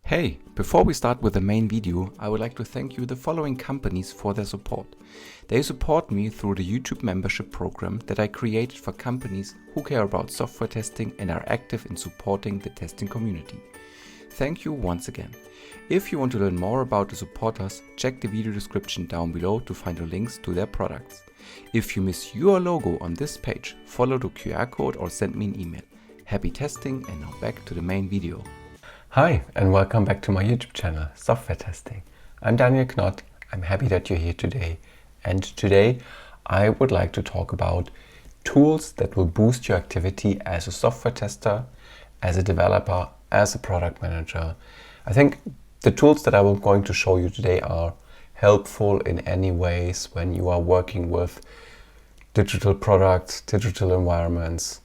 Hey, before we start with the main video, I would like to thank you the following companies for their support. They support me through the YouTube membership program that I created for companies who care about software testing and are active in supporting the testing community. Thank you once again. If you want to learn more about the supporters, check the video description down below to find the links to their products. If you miss your logo on this page, follow the QR code or send me an email. Happy testing, and now back to the main video. Hi and welcome back to my YouTube channel, Software Testing. I'm Daniel Knott. I'm happy that you're here today. And today I would like to talk about tools that will boost your activity as a software tester, as a developer, as a product manager. I think the tools that I'm going to show you today are helpful in any ways when you are working with digital products, digital environments.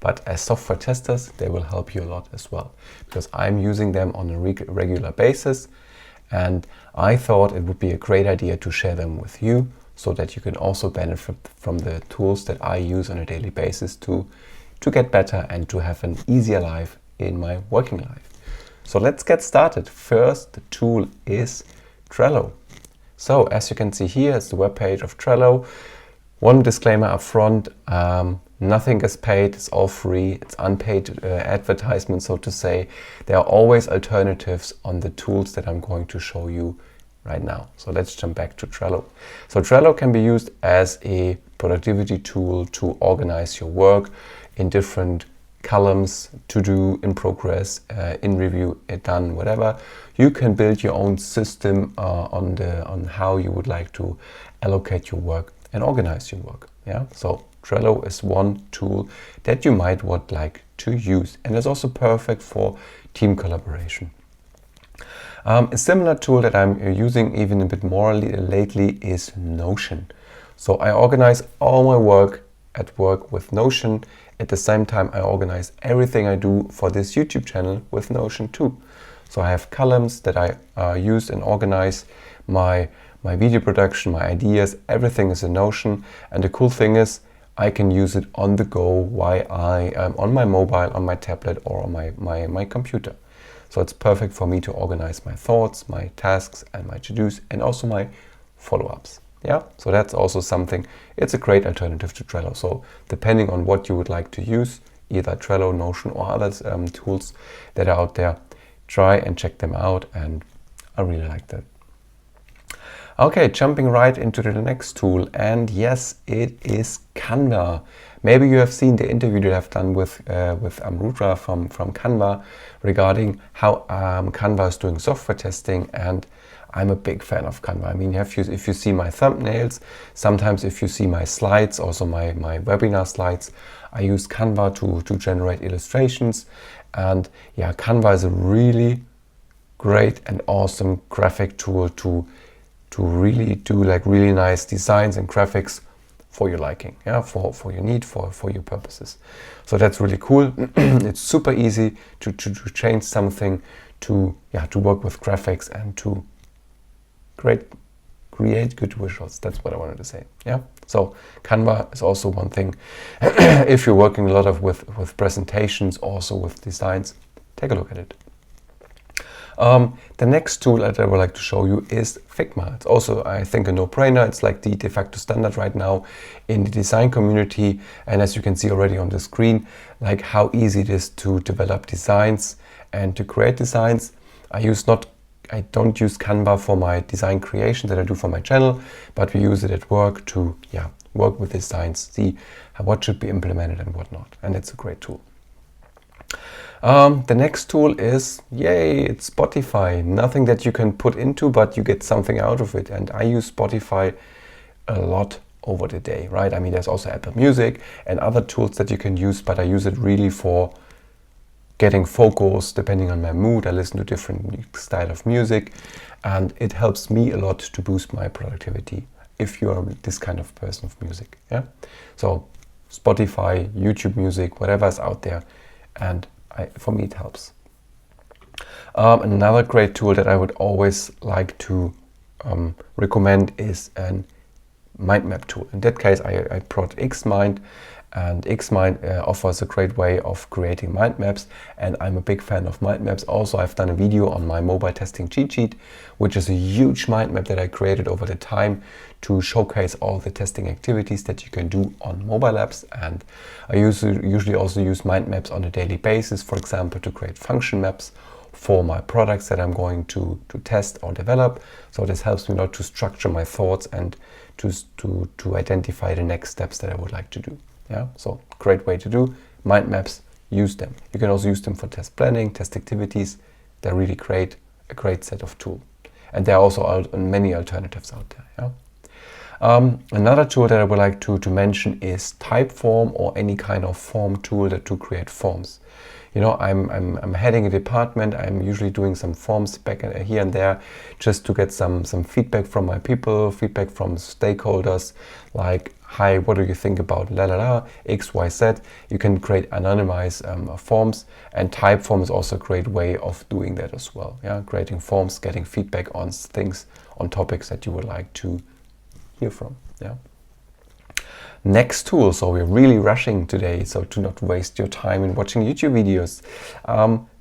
But as software testers, they will help you a lot as well, because I'm using them on a regular basis, and I thought it would be a great idea to share them with you so that you can also benefit from the tools that I use on a daily basis to get better and to have an easier life in my working life. So let's get started. First, the tool is Trello. So as you can see here is the webpage of Trello. One disclaimer up front, nothing is paid, it's all free, it's unpaid advertisement, so to say. There are always alternatives on the tools that I'm going to show you right now. So let's jump back to Trello. So Trello can be used as a productivity tool to organize your work in different columns: to do, in progress, in review, done, whatever. You can build your own system on how you would like to allocate your work and organize your work. Yeah, so Trello is one tool that you might would like to use, and it's also perfect for team collaboration. A similar tool that I'm using even a bit more lately is Notion. So I organize all my work at work with Notion. At the same time, I organize everything I do for this YouTube channel with Notion too. So I have columns that I use and organize my video production, my ideas, everything is in Notion. And the cool thing is I can use it on the go while I am on my mobile, on my tablet, or on my computer. So it's perfect for me to organize my thoughts, my tasks, and my to-dos, and also my follow-ups. Yeah, so that's also something, it's a great alternative to Trello. So depending on what you would like to use, either Trello, Notion, or other tools that are out there, try and check them out, and I really like that. Okay, jumping right into the next tool, and yes, it is Canva. Maybe you have seen the interview that I've done with Amrudra from Canva regarding how Canva is doing software testing, and I'm a big fan of Canva. I mean, if you see my thumbnails, sometimes if you see my slides, also my webinar slides, I use Canva to generate illustrations. And yeah, Canva is a really great and awesome graphic tool to really do like really nice designs and graphics for your liking, yeah, for your need, for your purposes. So that's really cool. It's super easy to change something, to work with graphics and to create good visuals. That's what I wanted to say. Yeah. So Canva is also one thing. If you're working a lot with presentations, also with designs, take a look at it. The next tool that I would like to show you is Figma. It's also, I think, a no-brainer. It's like the de facto standard right now in the design community. And as you can see already on the screen, like how easy it is to develop designs and to create designs. I don't use Canva for my design creation that I do for my channel, but we use it at work to work with designs, see what should be implemented and what not. And it's a great tool. The next tool is, it's Spotify. Nothing that you can put into, but you get something out of it. And I use Spotify a lot over the day, right? I mean, there's also Apple Music and other tools that you can use, but I use it really for getting focus. Depending on my mood, I listen to different style of music, and it helps me a lot to boost my productivity if you are this kind of person of music. Yeah. So Spotify, YouTube Music, whatever is out there, and for me it helps. Another great tool that I would always like to recommend is an mind map tool. In that case, I brought Xmind, And Xmind offers a great way of creating mind maps, and I'm a big fan of mind maps. Also, I've done a video on my mobile testing cheat sheet, which is a huge mind map that I created over the time to showcase all the testing activities that you can do on mobile apps. And I usually also use mind maps on a daily basis, for example, to create function maps for my products that I'm going to test or develop. So this helps me a lot to structure my thoughts and to identify the next steps that I would like to do. Yeah, so great way to do mind maps. Use them. You can also use them for test planning, test activities. They're really great, a great set of tools. And there are also many alternatives out there. Yeah. Another tool that I would like to mention is Typeform, or any kind of form tool to create forms. You know, I'm heading a department. I'm usually doing some forms back here and there, just to get some feedback from my people, feedback from stakeholders, like, hi, what do you think about la la la, X, Y, Z? You can create anonymized forms, and Typeform is also a great way of doing that as well. Yeah, creating forms, getting feedback on things, on topics that you would like to hear from. Yeah. Next tool, so we're really rushing today, so to not waste your time in watching YouTube videos.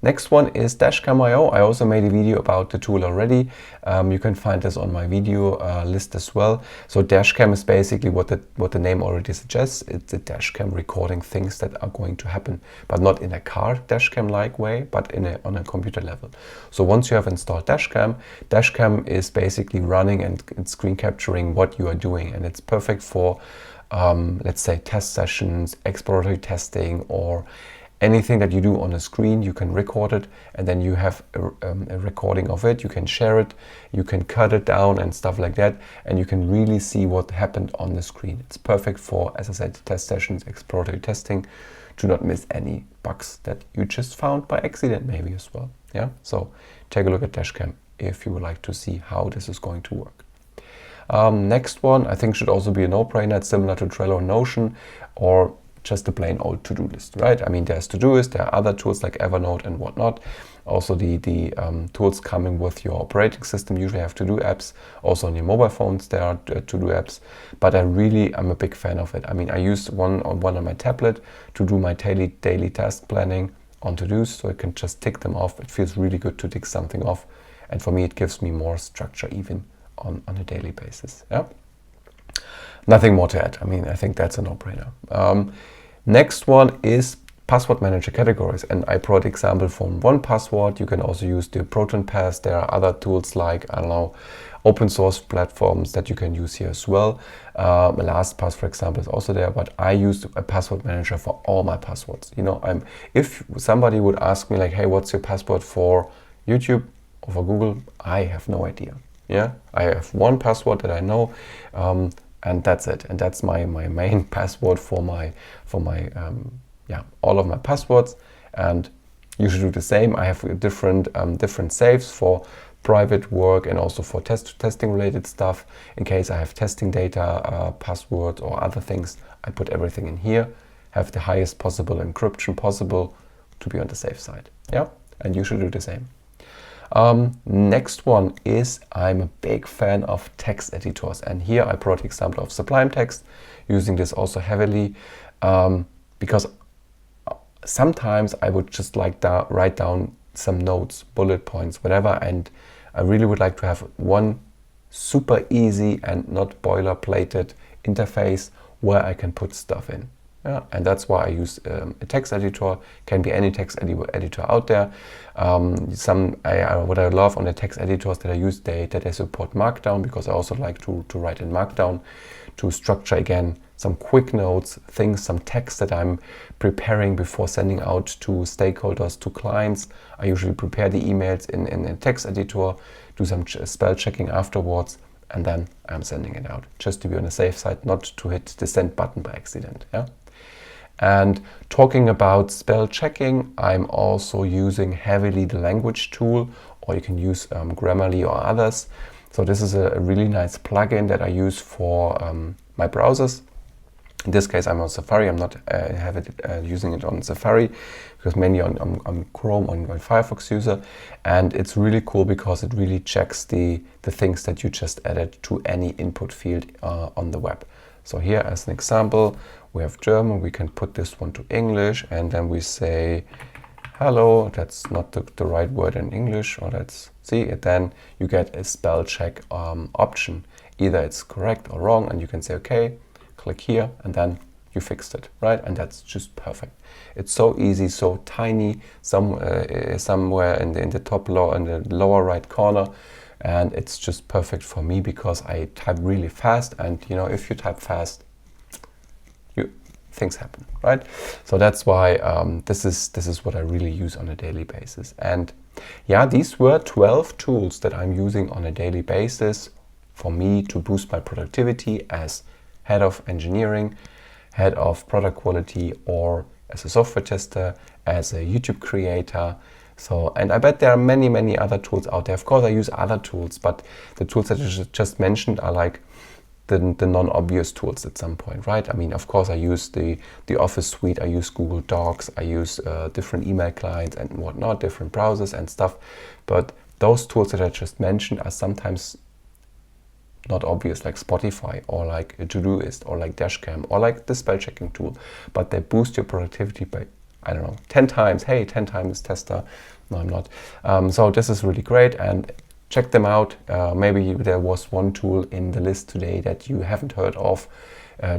Next one is Dashcam.io. I also made a video about the tool already. You can find this on my video list as well. So Dashcam is basically what the name already suggests. It's a dashcam recording things that are going to happen, but not in a car dashcam-like way, but on a computer level. So once you have installed Dashcam is basically running and screen capturing what you are doing, and it's perfect for let's say test sessions, exploratory testing, or anything that you do on a screen. You can record it, and then you have a recording of it. You can share it, you can cut it down and stuff like that, and you can really see what happened on the screen. It's perfect for, as I said, test sessions, exploratory testing, to not miss any bugs that you just found by accident maybe as well. Yeah, so take a look at Dashcam if you would like to see how this is going to work. Next one, I think, should also be a no-brainer. It's similar to Trello and Notion, or just a plain old to-do list, right? I mean, there's Todoist, there are other tools like Evernote and whatnot. Also, the tools coming with your operating system usually have to-do apps. Also on your mobile phones, there are to-do apps. But I'm a big fan of it. I mean, I use one on my tablet to do my daily task planning on Todoist, so I can just tick them off. It feels really good to tick something off. And for me, it gives me more structure even on a daily basis. Yeah. Nothing more to add. I mean, I think that's a no-brainer. Next one is password manager categories, and I brought example from 1Password. You can also use the Proton Pass. There are other tools like, I don't know, open source platforms that you can use here as well. LastPass, for example, is also there, but I use a password manager for all my passwords. You know, if somebody would ask me like, hey, what's your password for YouTube or for Google? I have no idea. Yeah, I have one password that I know, and that's it. And that's my main password for my all of my passwords. And you should do the same. I have different saves for private work and also for testing related stuff. In case I have testing data, passwords or other things, I put everything in here. Have the highest possible encryption possible to be on the safe side. Yeah, and you should do the same. Next one is, I'm a big fan of text editors, and here I brought the example of Sublime Text, using this also heavily, because sometimes I would just like to write down some notes, bullet points, whatever, and I really would like to have one super easy and not boilerplated interface where I can put stuff in. Yeah, and that's why I use a text editor. Can be any text editor out there. What I love on the text editors that I use, that they support Markdown, because I also like to write in Markdown to structure again some quick notes, some text that I'm preparing before sending out to stakeholders, to clients. I usually prepare the emails in a text editor, do some spell checking afterwards, and then I'm sending it out, just to be on the safe side, not to hit the send button by accident. Yeah. And talking about spell checking, I'm also using heavily the language tool, or you can use Grammarly or others. So this is a really nice plugin that I use for my browsers. In this case, I'm on Safari. I'm not using it on Safari, because mainly on Chrome, on Firefox user. And it's really cool because it really checks the things that you just added to any input field on the web. So here, as an example, we have German, we can put this one to English, and then we say hello. That's not the right word in English, or let's see it. Then you get a spell check option. Either it's correct or wrong, and you can say okay, click here, and then you fixed it, right? And that's just perfect. It's so easy, so tiny, somewhere in the top lower, in the lower right corner, and it's just perfect for me because I type really fast, and you know, if you type fast, things happen, right? So that's why this is what I really use on a daily basis. And yeah, these were 12 tools that I'm using on a daily basis for me to boost my productivity as head of engineering, head of product quality, or as a software tester, as a YouTube creator. So, and I bet there are many other tools out there. Of course, I use other tools, but the tools that I just mentioned are like the non-obvious tools at some point, right? I mean, of course, I use the Office suite, I use Google Docs, I use different email clients and whatnot, different browsers and stuff. But those tools that I just mentioned are sometimes not obvious, like Spotify, or like a Todoist, or like Dashcam, or like the spell checking tool. But they boost your productivity by, I don't know, 10 times. Hey, 10 times tester. No, I'm not. So this is really great, and check them out. Maybe there was one tool in the list today that you haven't heard of.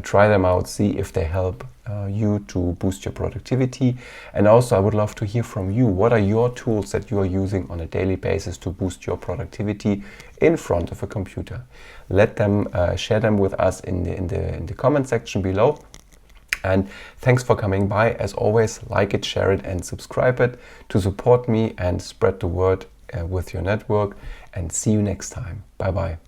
Try them out, see if they help you to boost your productivity. And also, I would love to hear from you. What are your tools that you are using on a daily basis to boost your productivity in front of a computer? Let them share them with us in the comment section below. And thanks for coming by. As always, like it, share it, and subscribe it to support me and spread the word with your network. And see you next time. Bye bye.